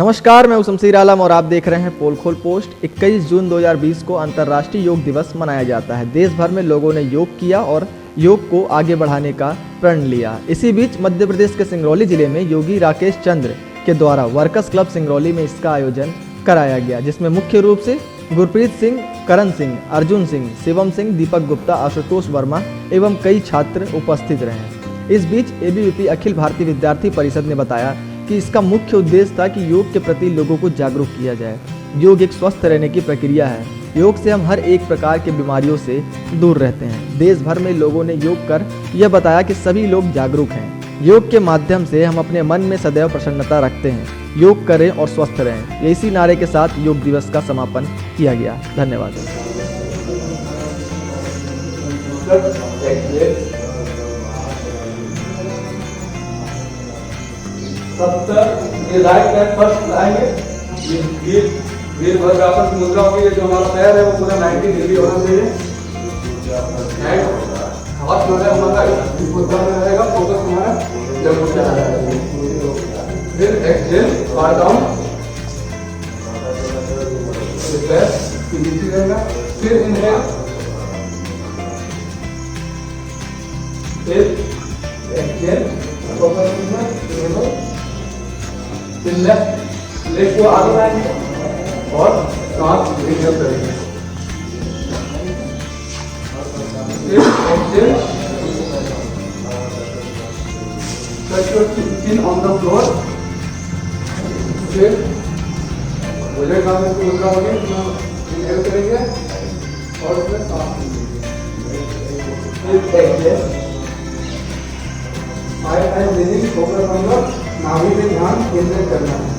नमस्कार, मैं हूं शमशीर आलम और आप देख रहे हैं पोल खोल पोस्ट। 21 जून 2020 को अंतर्राष्ट्रीय योग दिवस मनाया जाता है। देश भर में लोगों ने योग किया और योग को आगे बढ़ाने का प्रण लिया। इसी बीच मध्य प्रदेश के सिंगरौली जिले में योगी राकेश चंद्र के द्वारा वर्कर्स क्लब सिंगरौली में इसका आयोजन कराया गया, जिसमें मुख्य रूप से गुरप्रीत सिंह, करण सिंह, अर्जुन सिंह, शिवम सिंह, दीपक गुप्ता, आशुतोष वर्मा एवं कई छात्र उपस्थित रहे। इस बीच एबीवीपी अखिल भारतीय विद्यार्थी परिषद ने बताया कि इसका मुख्य उद्देश्य था कि योग के प्रति लोगों को जागरूक किया जाए। योग एक स्वस्थ रहने की प्रक्रिया है। योग से हम हर एक प्रकार के बीमारियों से दूर रहते हैं। देश भर में लोगों ने योग कर यह बताया कि सभी लोग जागरूक हैं। योग के माध्यम से हम अपने मन में सदैव प्रसन्नता रखते हैं। योग करें और स्वस्थ रहें, इसी नारे के साथ योग दिवस का समापन किया गया। धन्यवाद। ये राइट पैर फर्स्ट लाएंगे। ये वीरभद्रासन मुद्रा होगी। ये जो हमारा पैर है वो पूरा 90 डिग्री होना चाहिए। हाथ जो है हमारा इस मुद्रा में रहेगा, फोकस हमारा जब मुद्रा है। फिर एक्सहेल, फार डाउन, पैर नीचे रहेगा। फिर इनहेल, फिर एक्सहेल, फोकस में फिर लेफ्ट लेग को आगे लाएंगे और सांस इनहेल करेंगे। फिर exhale, touch your chin on the floor. फिर भुजंग आसन की मुद्रा होगी, इनहेल करेंगे और उसमें सांस लेंगे। फिर exhale, I am breathing, focus on the नाभि पे ध्यान केंद्रित करना है।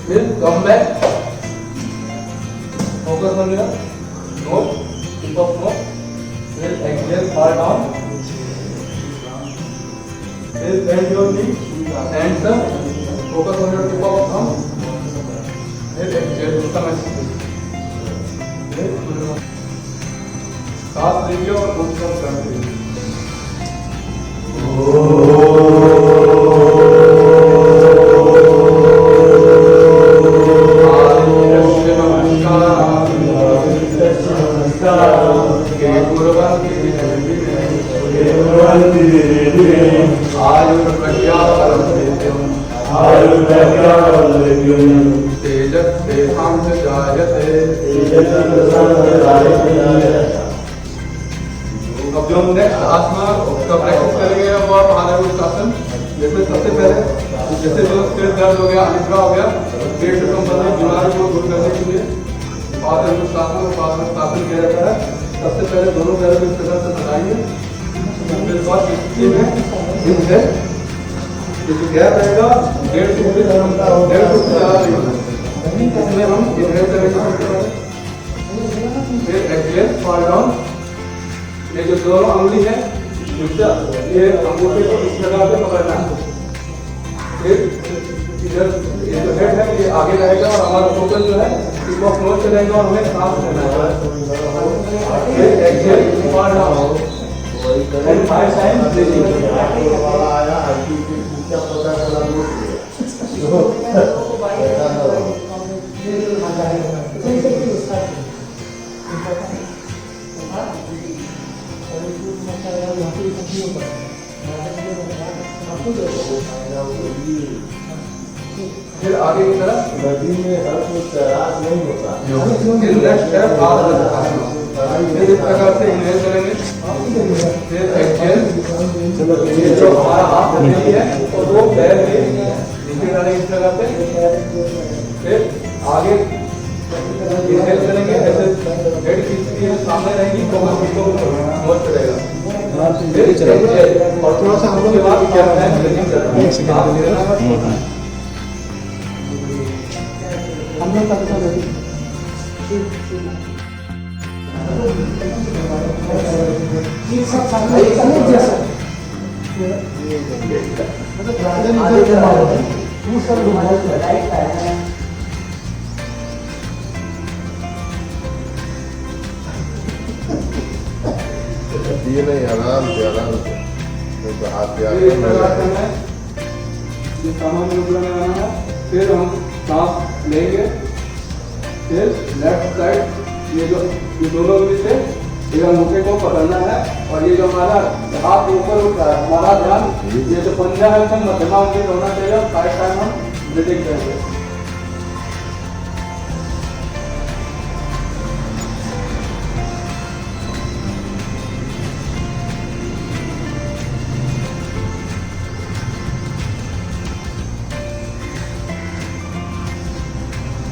फिर come back, focus on your nose, tip of nose. Then exhale, far down. Then bend your knee, hands up. Focus on your tip of thumb. Then exhale, stomach. सांस लीजिए और मुस्कुरा कर लीजिए। अब जो हम नेक्स्ट आसना का प्रैक्टिस करेंगे वो महादेवासन, जिसमें सबसे पहले जैसे जो सिर दर्द हो गया, अनिद्रा हो गया, पेट से संबंधित बीमारी को दूर करने के लिए पादहस्तासन किया जाता है। सबसे पहले दोनों पैरों को इस तरह से लगाएंगे। फिर बाद जो गैप रहेगा 1.5 फुट से ज़्यादा नहीं होना, इसमें हम इनहेल करेंगे। फिर एक्सहेल, फार डाउन। ये जो दोनों अंगुली है ये अंगूठे को इस प्रकार से पकड़ना है। फिर इधर ये जो हेड है ये आगे रहेगा और हमारा फोकस जो है टिप ऑफ नोज से रहेगा और हमें सांस लेना है। फिर exhale, far down and 5 times breathing. फिर आगे की तरफ नदी में हर कोई तैराक नहीं होता। फिर नेक्स्ट है फिर इस प्रकार से इनहेल करेंगे। फिर एक्सहेल, जो हमारा हाथ है और वो पैर के नीचे डालेंगे इस प्रकार से। फिर आगे इनहेल करेंगे, ऐसे हेड की सामने रहेगी तो नोज चलेगा। और थोड़ा सा हम लोग बाद क्या है हम लोग ये नहीं, आराम से नहीं तो हाथ पे फिर इस प्रकार से हमें ये सामान्य मुद्रा में आना है। फिर हम सांस लेंगे। फिर लेफ्ट साइड ये दोनों उंगली से एक अंगूठे को पकड़ना है और ये जो हमारा हाथ ऊपर उठ रहा है, हमारा ध्यान ये जो पंजा है उसमें मध्यमा उंगली होना चाहिए। 5 टाइम हम ब्रीथिंग करेंगे।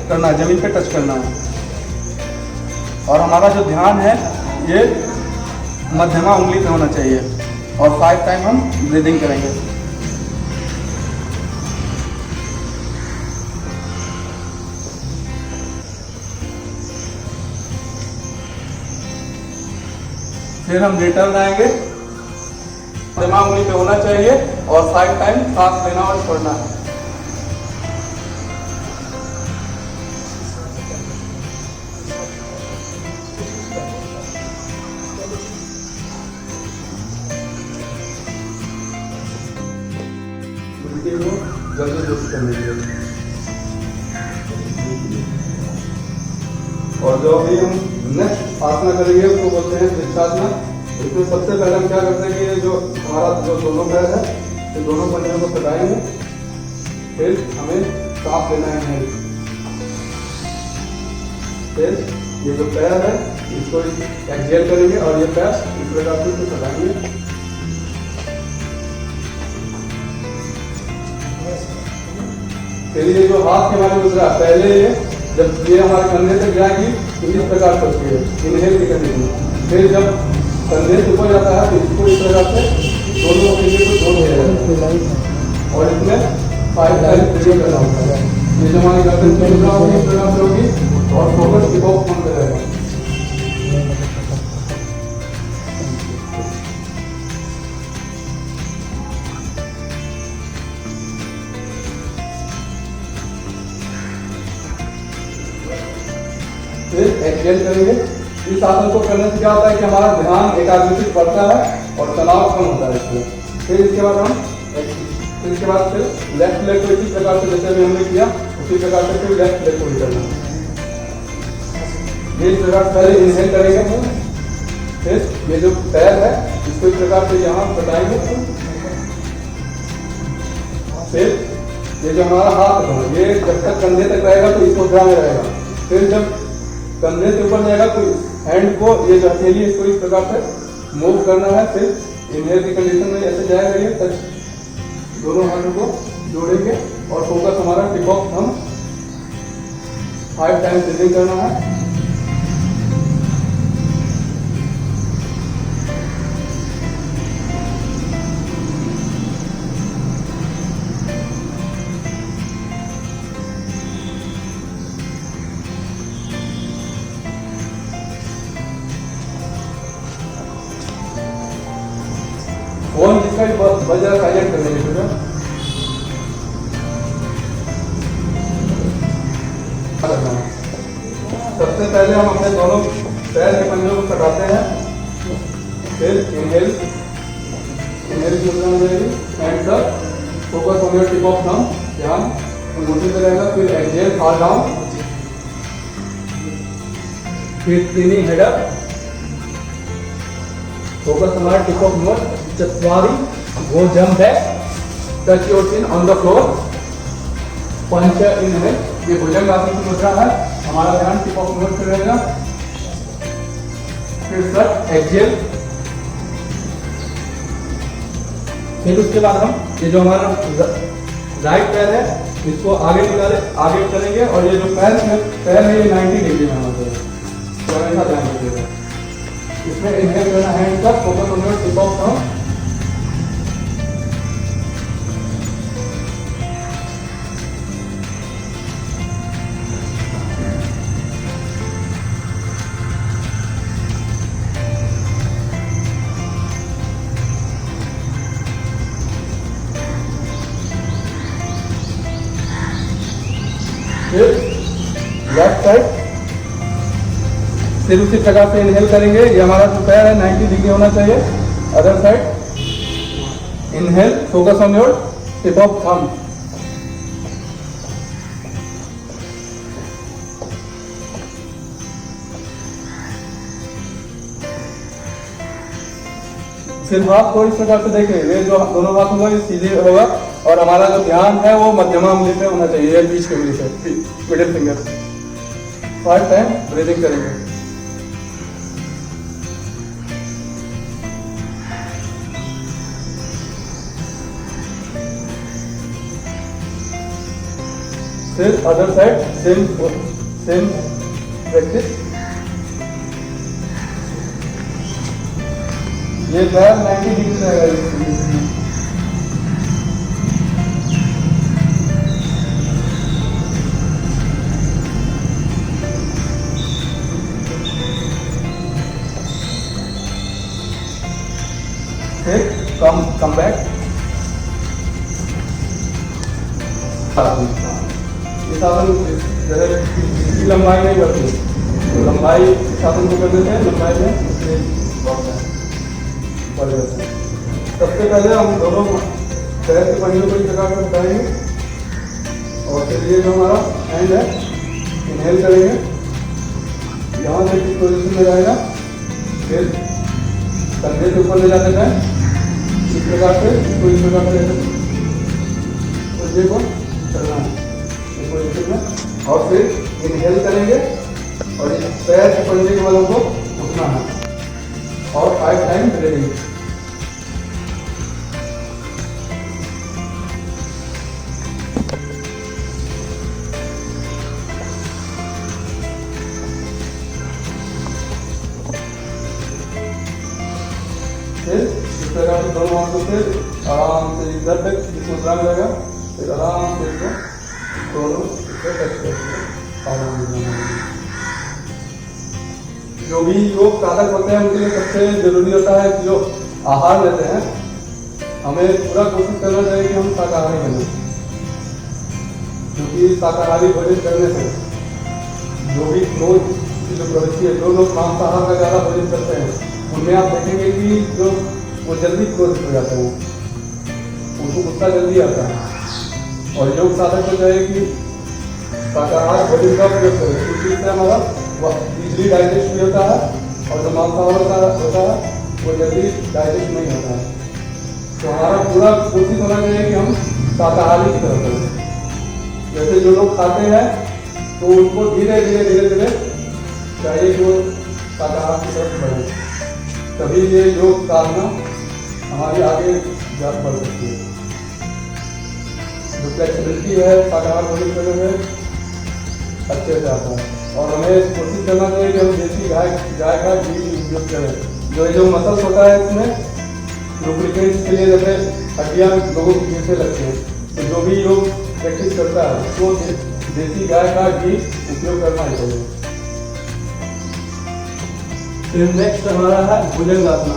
करना है, जमीन पे टच करना है और हमारा जो ध्यान है ये मध्यमा उंगली पे होना चाहिए और 5 टाइम हम ब्रीदिंग करेंगे। फिर हम रिटर्न आएंगे, मध्यमा उंगली पे होना चाहिए और 5 टाइम सांस लेना और छोड़ना है। जल्दी जल्दी करने के लिए। और जो अभी हम नेक्स्ट आसना करेंगे उसको बोलते हैं वृक्षासना। इसमें सबसे पहले हम क्या करते हैं कि ये जो हमारा जो दोनों पैर है ये दोनों पंजों को सटाएंगे। फिर हमें सांस लेना है। फिर ये जो पैर है इसको एक्सहेल करेंगे और ये पैर इस प्रकार से सटाएंगे। फिर ये जो हाथ के हमारे मुद्रा पहले ये जब ये हमारे कंधे तक जाएगी तो इस प्रकार से होती है, इनहेल की कंडीशन। फिर जब कंधे से ऊपर जाता है तो इसको इस प्रकार से दोनों फिंगर को जोड़ दिया जाता है और इसमें 5 टाइम ब्रीदिंग करना होता है। ये जो हमारी गर्दन की मुद्रा होगी इस प्रकार से होगी और फोकस टिप ऑफ ऑन करेगा। फिर एक्सहेल करेंगे। इस आसन को करने से क्या होता है कि हमारा ध्यान एकाग्रचित बढ़ता है और तनाव कम होता है इसमें। फिर इसके बाद फिर लेफ्ट लेग को इसी प्रकार से जैसे अभी हमने किया उसी प्रकार से फिर लेफ्ट लेग को भी करना। ये इस प्रकार पहले इनहेल करेंगे। फिर ये जो पैर है इसको इस प्रकार से यहाँ सटाएंगे। फिर ये जो हमारा हाथ है ये जब तक कंधे तक रहेगा तो इस मुद्रा में रहेगा। फिर जब कंधे से ऊपर जाएगा तो हैंड को ये जो हथेली इसको इस प्रकार से मूव करना है। फिर इनहेल की कंडीशन में ऐसे जाएगा ये तक दोनों हाथों को जोड़ेंगे और फोकस हमारा टिप ऑफ हम 5 टाइम ब्रीदिंग करना है। फोन जिसका भी बजा साइलेंट कर देंगे बेटा। सबसे पहले हम अपने दोनों पैर के पंजों को सटाते हैं। फिर इनहेल की मुद्रा में जाएगी, hands up, focus on your tip of thumb, ध्यान अंगूठे पे रहेगा। फिर एक्सहेल फॉल डाउन, फिर स्पिनिंग हेड अप, फोकस हमारा टिप ऑफ नोज, चतवारी, go jump back, touch your chin on the floor, पंच इनहेल। ये भुजंग आसन की मुद्रा है, हमारा ध्यान टिप ऑफ नोज पे रहेगा। फिर सर एक्सहेल। फिर उसके बाद हम ये जो हमारा राइट पैर है इसको आगे आगे करेंगे और ये जो पैर है ये 90 डिग्री में होना चाहिए। तो ऐसा ध्यान रखिएगा। इसमें इनहेल करना है, हैंड का focus on your tip of thumb. फिर लेफ्ट साइड, फिर उसी प्रकार से इनहेल करेंगे। ये हमारा जो पैर है 90 डिग्री होना चाहिए। Other side, inhale, focus on your tip of thumb. फिर हाथ को इस प्रकार से देखें, ये जो दोनों हाथ होगा ये सीधे होगा और हमारा जो ध्यान है वो मध्यमा उंगली पे होना चाहिए, ये बीच की उंगली से, मिडिल फिंगर। 5 टाइम ब्रीदिंग करेंगे। फिर अदर साइड, सेम प्रैक्टिस। ये पैर 90 डिग्री रहेगा। फिर कम बैक। इस आसन इसकी लंबाई नहीं बढ़ती, तो लंबाई इस आसन को करने से लंबाई में बढ़ जाता है। सबसे पहले हम दोनों पैर के पहियों को इस प्रकार से उठाएंगे और फिर ये जो हमारा हैंड है इनहेल करेंगे, यहाँ से इस पोजीशन में रहेगा। फिर कंधे के ऊपर ले जाते हैं इस प्रकार से, इसको इस प्रकार से लेते पंजे को चलना है इस पोजीशन में, और फिर इनहेल करेंगे और इस पैर के पंजे के बलों को उठना है और 5 टाइम ब्रीदिंग। फिर इस प्रकार से दोनों हाथों से आराम से इधर तक इस मुद्रा में रहेगा। फिर आराम से इसको दोनों इसे टच करेंगे, आराम से। जो भी योग साधक होते हैं उनके लिए सबसे जरूरी होता है कि जो आहार लेते हैं, हमें पूरा कोशिश करना चाहिए कि हम शाकाहारी बने, क्योंकि शाकाहारी भोजन करने से जो भी क्रोध की जो प्रवृत्ति है, जो लोग मांसाहार का ज़्यादा भोजन करते हैं उनमें आप देखेंगे कि जो वो जल्दी क्रोधित हो जाते हैं, उनको गुस्सा जल्दी आता है। और योग साधक को चाहिए कि शाकाहार भोजन का प्रयोग करें, क्योंकि इससे हमारा इजली डाइजेस्ट भी होता है और जो मांसाहार होता है वो जल्दी डाइजेस्ट नहीं होता है। तो हमारा पूरा कोशिश होना चाहिए कि हम शाकाहारी की तरफ करें। जैसे जो लोग खाते हैं तो उनको धीरे धीरे चाहिए कि वो शाकाहार की तरफ बढ़े, तभी ये योग साधना हमारी आगे जा बढ़ सकती है। जो फ्लेक्सिबिलिटी है शाकाहार भोजन करने में अच्छे से आता है। और हमें कोशिश करना चाहिए कि हम देसी गाय का घी उपयोग करें। जो मसल्स होता है इसमें लुब्रिकेंट्स के लिए जैसे हड्डियाँ लोगों की पीछे लगती हैं, तो जो भी योग प्रैक्टिस करता है उसको देसी गाय का घी उपयोग करना ही चाहिए। फिर नेक्स्ट हमारा है भुजंगासना।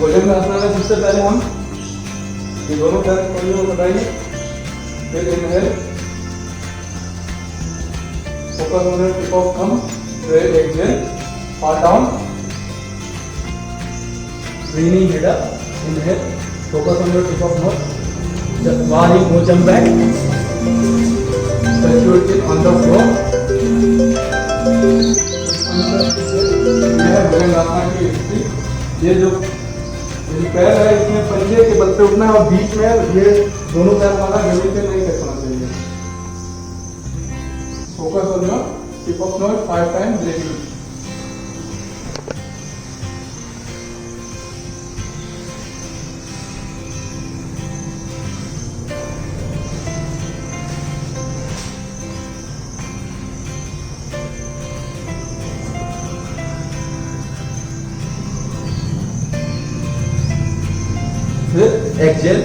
भुजंगासना में सबसे पहले हम ये दोनों पैर को बताएंगे। फिर inhale, focus on the tip of thumb, फिर exhale, heart down, leaning head up, inhale, focus on your tip of nose, while you go jump back, touch your chin on the floor. यह भुजंगासना की स्थिति। ये जो पैर है इसमें पंजे के बल पे उठना है और बीच में ये दोनों पैर हमारा जमीन पे नहीं टचना चाहिए। Focus on your tip of knows, 5 time breathing. फिर एक्सहेल,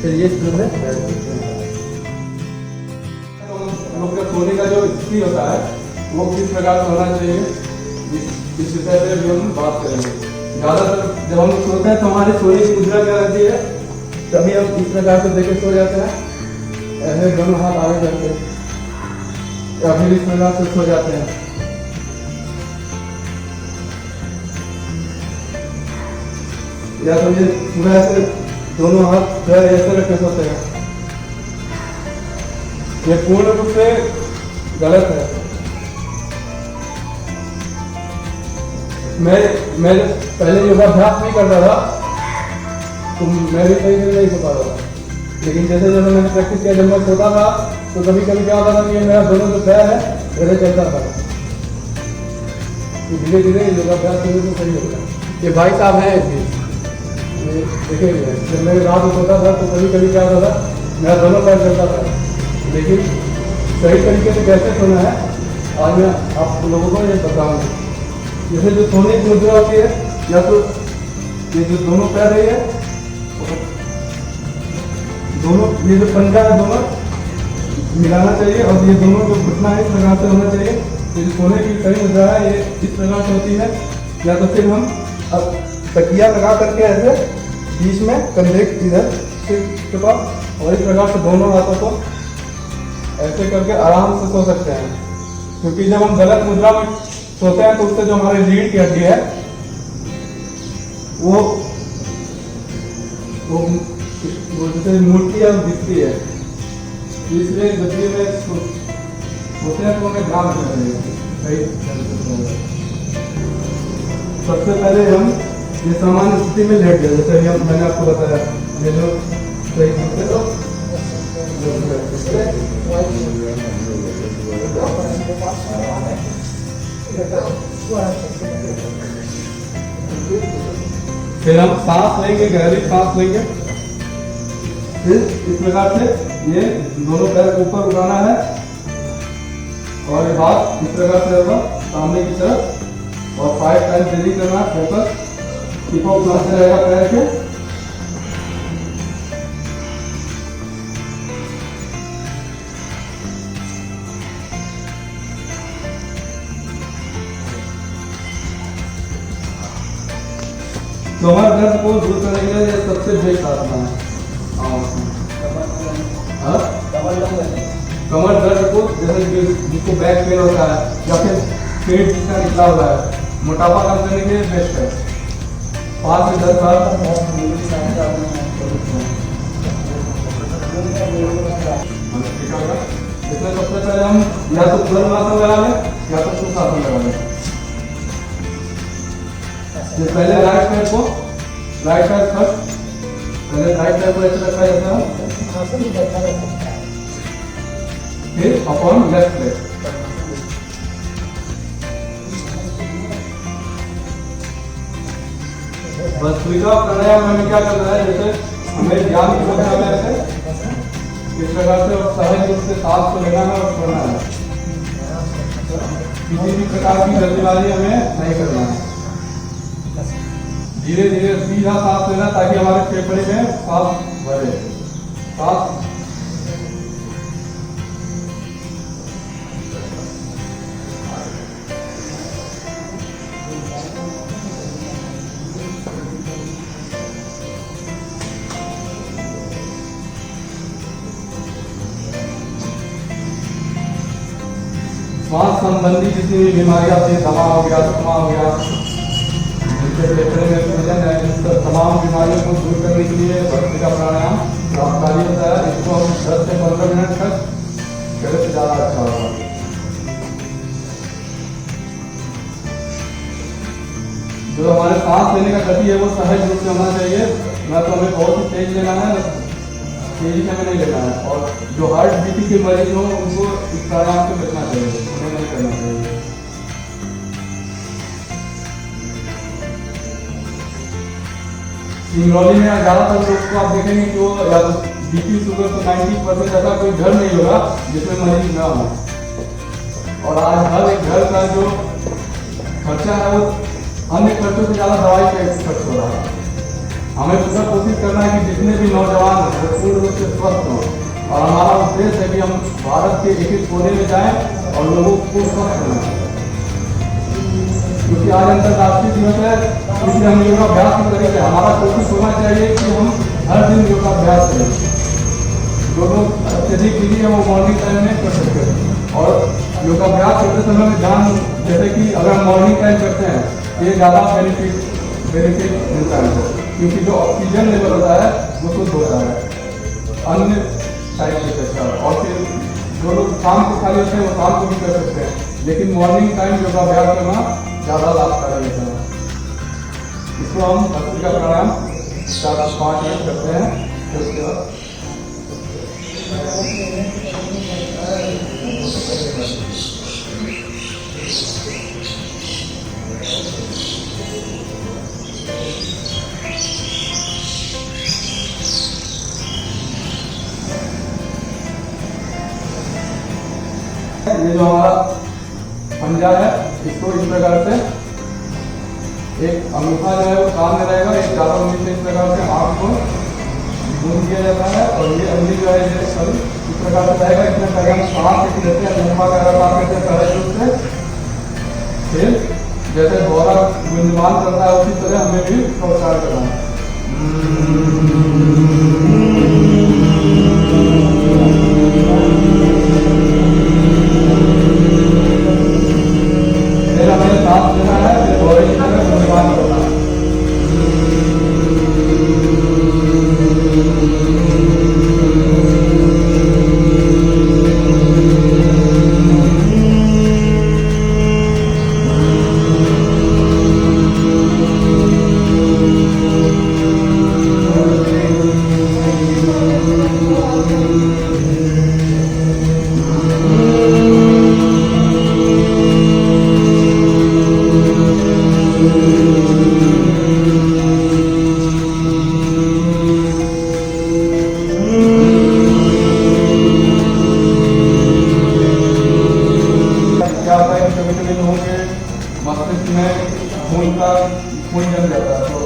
फिर ये लोग का सोने का जो स्थिति होता है वो किस प्रकार से होना चाहिए, इस विषय पे भी हम बात करेंगे। ज़्यादातर जब हम सोते हैं तो हमारे सोने की मुद्रा क्या रहती है, तभी हम इस प्रकार से देखे सो जाते हैं, ऐसे दोनों हाथ आगे करके, या फिर इस प्रकार से सो जाते हैं। या तो ये पूरा ऐसे दोनों हाथ ऐसे रखे सोते हैं, ये पूर्ण रूप से गलत है। मैं पहले योगाभ्यास नहीं करता था तो मैं भी सही से नहीं सो पाता था, लेकिन जैसे जैसे मैंने प्रैक्टिस किया, जब मैं सोता था तो कभी कभी क्या होता था कि मेरा दोनों जो पैर है वैसे चलता था। तो धीरे धीरे योगाभ्यास करने से सही होता है। ये भाई साहब हैं इसके, देखे हुए हैं। जब मैं रात में सोता था तो कभी कभी क्या होता था, मेरा दोनों पैर चलता था, लेकिन सही तरीके से कैसे सोना है आज मैं आप लोगों को ये बताऊंगा। जैसे जो सोने की मुद्रा होती है, या तो ये जो दोनों पैर है, दोनों ये जो पंजा है दोनों मिलाना चाहिए, और ये दोनों जो घुटना है इस प्रकार से होना चाहिए। ये जो सोने की सही मुद्रा है ये इस प्रकार से होती है। या तो फिर हम अब तकिया लगा करके ऐसे बीच में कंधे इधर के पास, और इस प्रकार से दोनों हाथों को ऐसे करके आराम से सो सकते हैं। क्योंकि जब हम गलत मुद्रा में सोते हैं तो उससे जो हमारी रीढ़ की हड्डी है वो जैसे मूर्ति है दिखती है, इसलिए जब भी में सोते हैं तो हमें ध्यान रखना चाहिए सही। सबसे पहले हम ये सामान्य स्थिति में लेट गए, जैसे अभी मैंने आपको बताया, ये जो सही सोते तो फिर हम सांस लेंगे, गहरी सांस लेंगे। फिर इस प्रकार से ये दोनों पैर को ऊपर उठाना है, और ये हाथ इस प्रकार से होगा सामने की तरफ, और 5 टाइम ब्रीदिंग करना है। फोकस टिप ऑफ प्लान से रहेगा पैर के। कमर दर्द को दूर करने के लिए सबसे बेस्ट आसन है। कमर दर्द को, जैसे जिसको बैक पेन होता है या फिर पेट जिसका निकला हुआ है, मोटापा कम करने के लिए बेस्ट है। 5 से 10 साल इसमें सबसे पहले हम या तो धनुरासन लगा लें या तो सुखासन लगा लें। पहले राइट पैर को, राइट पैर फर्स्ट, पहले राइट पैर को ऐसे रखा जाता है, फिर अपॉन लेफ्ट पैर। भस्त्रिका प्राणायाम में क्या करना है, जैसे हमें ध्यान रखना है ऐसे इस प्रकार से, और सहज रूप से सांस को लेना है और छोड़ना है। किसी भी प्रकार की जल्दीबाजी हमें नहीं करना है। धीरे धीरे सीधा सांस लेना ताकि हमारे फेफड़े में सांस भरे। सांस श्वास संबंधी जितनी भी बीमारियां आती है, दमा हो गया, अस्थमा हो गया, जिससे फेफड़े में सूजन है, इन तमाम बीमारियों को दूर करने के लिए भस्त्रिका प्राणायाम लाभकारी होता है। इसको हम 10 से 15 मिनट तक करें तो ज़्यादा अच्छा होगा। जो हमारे सांस लेने का गति है वो सहज रूप से होना चाहिए, ना तो हमें बहुत ही तेज लेना है, तेजी से हमें नहीं लेना है। और जो हार्ट बीपी के मरीज हो उनको इस प्राणायाम से बचना चाहिए, उन्हें नहीं करना चाहिए। सिंगरौली में ज़्यादातर लोग को आप देखेंगे कि वो या तो बीपी शुगर तो 90% ऐसा कोई घर नहीं होगा जिसमें मरीज ना हो। और आज हर एक घर का जो खर्चा है वो अन्य खर्चों से ज़्यादा दवाई पे खर्च हो रहा है। हमें पूरा कोशिश करना है कि जितने भी नौजवान हैं वो पूर्ण रूप से स्वस्थ हों, और हमारा उद्देश्य है कि हम भारत के एक एक कोने में जाएं और लोगों को स्वस्थ बनाएं। क्योंकि आज अंतर्राष्ट्रीय दिवस है, इसलिए हम योगाभ्यास करेंगे। हमारा कोशिश होना चाहिए कि हम हर दिन योगाभ्यास करें। जो लोग अत्यधिक बिजी है वो मॉर्निंग टाइम में कर सकते हैं। और योगाभ्यास करते समय में ध्यान, जैसे कि अगर हम मॉर्निंग टाइम करते हैं ये ज़्यादा बेनिफिट मिलता है, क्योंकि जो ऑक्सीजन लेवल होता है वो शुद्ध होता है अन्य टाइप के पेशा। और फिर जो लोग शाम को खाली होते हैं वो शाम को भी कर सकते हैं, लेकिन मॉर्निंग टाइम योगाभ्यास करना ज़्यादा लाभकारी होता है। इसको हम भस्त्रिका प्राणायाम 4 से 5 मिनट करते हैं। फिर उसके बाद ये जो हमारा पंजा है इसको इस प्रकार से एक अंगूठा जो है वो कान में रहेगा, एक ज्यादा उंगली से इस प्रकार से आँख को घूम दिया जाता है और ये उंगली जो है ये इस प्रकार से रहेगा। इसमें पहले हम सांस लेते हैं, लंबा कर करते हैं सहज रूप से। फिर जैसे द्वारा गुंजमान करता है उसी तरह हमें भी प्रोत्साहन करना है। फिर हमें सांस लेना है, फिर द्वारे की तरह गुंजमान करना है। मस्तिष्क में खून जम जाता है, तो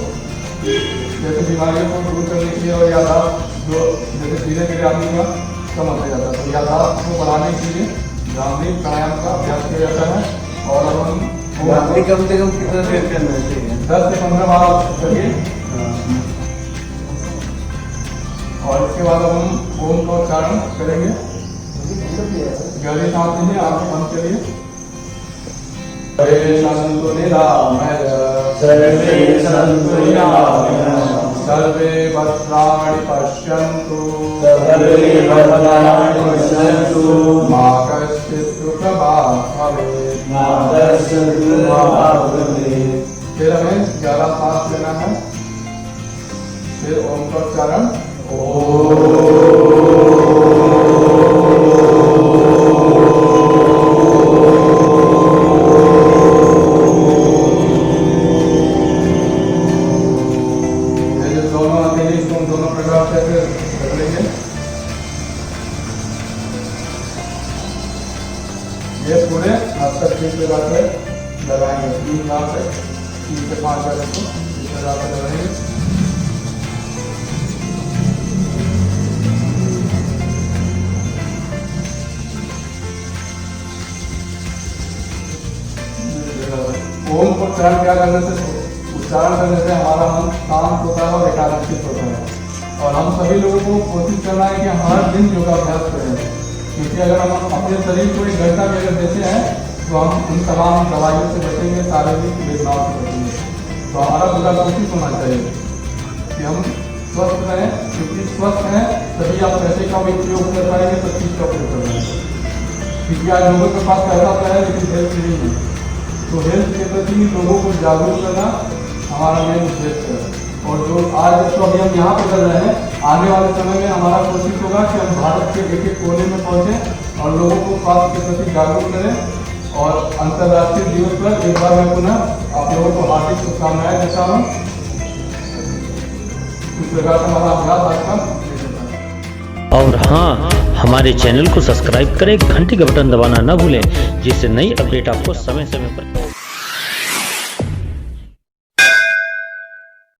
जैसे बीमारियों को दूर करने के लिए और याददाश्त जो जैसे धीरे धीरे आदमी का कम होता जाता है, तो याददाश्त को बढ़ाने के लिए भ्रामरी प्राणायाम का अभ्यास किया जाता है। और अब हम कम से कम कितना देर करना चाहिए? 10 से 15 बार आप करिए। और इसके बाद अब हम ओम का उच्चारण करेंगे। गहरी सांस लीजिए, आंखें बंद करिए। सर्वे सन्तु निरामय, सर्वे सन्तु निरामय, सर्वे भद्राणि पश्यन्तु, सर्वे भद्राणि पश्यन्तु, मा कश्चित् दुःखभाग् भवेत्, मा कश्चित् दुःखभाग् भवेत्। फिर हमें 11 सांस लेना है। फिर ओम का उच्चारण दोनों प्रकार से कर लेंगे। ये पूरे हफ्ते 3 प्रकार से लगाएंगे, 3 बार से 3 से 5 बार इसको इस प्रकार से लगाएंगे। ओम को उच्चारण क्या करने से, उच्चारण करने से हमारा मन शांत होता है और एकाग्रचित होता है। और हम सभी लोगों को कोशिश करना है कि हर दिन योगाभ्यास करें, क्योंकि अगर हम अपने शरीर को 1 घंटा भी अगर देते हैं तो हम उन तमाम दवाइयों से बचेंगे, शारीरिक वेदनाओं से बचेंगे। तो हमारा पूरा कोशिश होना चाहिए कि हम स्वस्थ रहें, क्योंकि स्वस्थ हैं तभी आप पैसे का भी उपयोग कर पाएंगे, सब चीज़ का उपयोग कर पाएंगे। क्योंकि आज लोगों के पास पैसा तो है लेकिन हेल्थ नहीं है, तो हेल्थ के प्रति लोगों को जागरूक करना हमारा मेन उद्देश्य है। और जो आज तो अभी हम यहाँ पर कर रहे हैं, आने वाले समय में हमारा कोशिश होगा कि हम भारत के एक कोने में पहुँचें और लोगों को स्वास्थ्य के प्रति जागरूक करें। और अंतर्राष्ट्रीय दिवस पर एक बार मैं पुनः आप लोगों को हार्दिक शुभकामनाएं देता हूँ। इस प्रकार से हमारा अभ्यास आज का। और हाँ, हमारे चैनल को सब्सक्राइब करें, घंटी का बटन दबाना न भूलें, जिससे नई अपडेट आपको समय समय पर